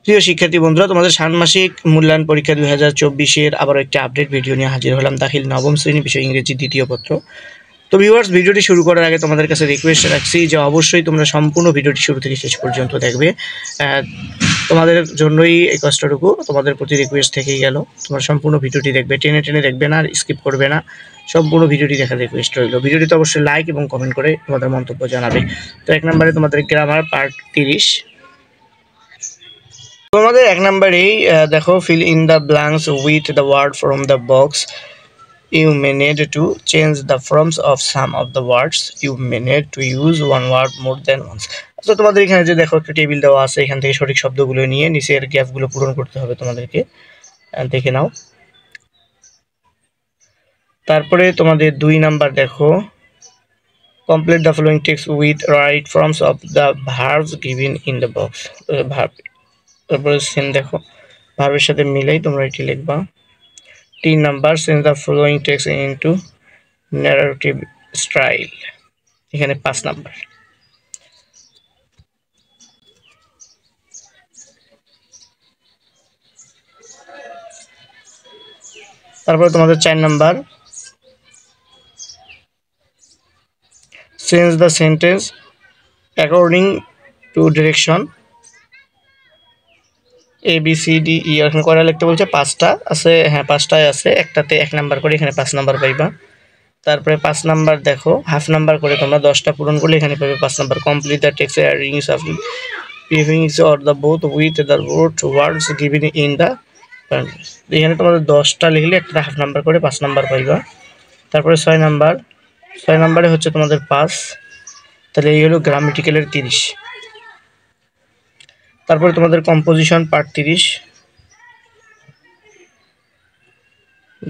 প্রিয় শিক্ষার্থী বন্ধুরা, তোমাদের ষান্মাসিক মূল্যায়ন পরীক্ষা 2024-এর আবারও একটি আপডেট ভিডিও নিয়ে হাজির হলাম। দাখিল নবম শ্রেণী, বিষয় ইংরেজি, দ্বিতীয় পত্র। তো ভিউয়ার্স, ভিডিওটি শুরু করার আগে তোমাদের কাছে রিকোয়েস্ট রাখছি যে অবশ্যই তোমরা সম্পূর্ণ ভিডিওটি শুরু থেকে শেষ পর্যন্ত দেখবে। তোমাদের জন্যই এই কষ্টটুকু, তোমাদের প্রতি রিকোয়েস্ট থেকেই গেল। তোমরা সম্পূর্ণ ভিডিওটি দেখবে, টেনে টেনে দেখবে না, স্কিপ করবে না, সম্পূর্ণ ভিডিওটি দেখার রিকোয়েস্ট রইল। ভিডিওটিতে অবশ্যই লাইক এবং কমেন্ট করে তোমাদের মন্তব্য জানাবে। তো 1 নম্বরে তোমাদের গ্রামার পার্ট 30। তোমাদের 1 নম্বরেই দেখো, fill in the blanks with the word from the box. You may need to change the forms of some of the words. You may need to use one word more than once. তো তোমাদের এখানে যে দেখো একটা table দেওয়া আছে, এখান থেকে সঠিক শব্দগুলো নিয়ে নিচের গ্যাপগুলো পূরণ করতে হবে তোমাদেরকে। দেখে নাও। তারপরে তোমাদের 2 নাম্বার দেখো, complete the following text with right forms of the verbs given in the box. verb, তারপরে সেম দেখো, ভার্বের সাথে মিলাই তোমরা এটি লিখবা। 3 number, change the following text into narrative style, এখানে 5 নাম্বার। তারপরে তোমাদের 4 number, change the sentence according to direction ABCDE। এখানে কয়টা লিখতে বলছে? 5টা আছে। হ্যাঁ, 5টাই আছে, একটাতে 1 নাম্বার করে, এখানে 5 নাম্বার পাইবা। তারপরে 5 নাম্বার দেখো, হাফ নাম্বার করে তোমরা 10টা পূরণ করলে এখানে পাবে 5 number. Complete the text arrange of prefix or the both with the root words given in the. এখানে তোমাদের 10টা লিখলে একটা হাফ নাম্বার করে 5 নাম্বার পাইবা। তারপরে 6 নাম্বার, 6 নাম্বারে হচ্ছে তোমাদের 5, তাহলে এই হলো গ্রামেটিক্যালের 30। তারপরে তোমাদের কম্পোজিশন পার্ট 30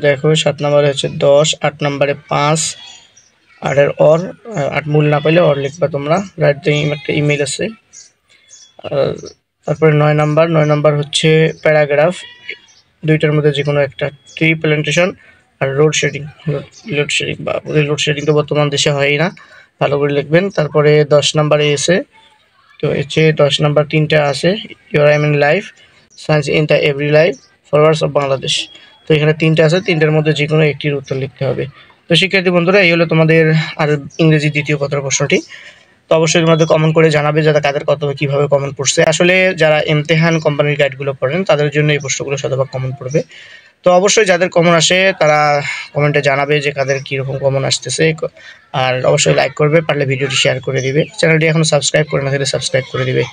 দেখো, 7 নম্বরে হচ্ছে 10, 8 নম্বরে 5, 8-এর অর, 8 মূল না পাইলে অর লিখবা তোমরা। রাইট দ্য একটা ইমেল আছে। তারপরে 9 নাম্বার হচ্ছে প্যারাগ্রাফ, দুইটার মধ্যে যে কোনো একটা। ট্রি প্ল্যান্টেশন আর লোডশেডিং বা লোডশেডিং তো বর্তমান দেশে হয়ই না, ভালো করে লিখবেন। তারপরে 10 নাম্বারে এসে, তো হচ্ছে 10 নাম্বার 3টা আছে, your I mean life, science in the every life, forwards of Bangladesh. তো এখানে 3টা আছে, 3টার মধ্যে যে কোনো একটির উত্তর লিখতে হবে। তো শিক্ষার্থী বন্ধুরা, এই হলো তোমাদের আর ইংরেজি দ্বিতীয় পত্র প্রশ্নটি। তো অবশ্যই তোমাদের কমেন্ট করে জানাবে যারা কাদের কত কীভাবে কমেন্ট পড়ছে। আসলে যারা ইমতেহান কোম্পানির গাইডগুলো পড়েন তাদের জন্য এই প্রশ্নগুলো শতভাগ কমন পড়বে। তো অবশ্যই যাদের কমন আসে তারা কমেন্টে জানাবে যে কাদের কীরকম কমন আসতেছে। আর অবশ্যই লাইক করবে, পারলে ভিডিওটি শেয়ার করে দিবে। চ্যানেলটি এখনও সাবস্ক্রাইব করে না থাকলে সাবস্ক্রাইব করে দিবে।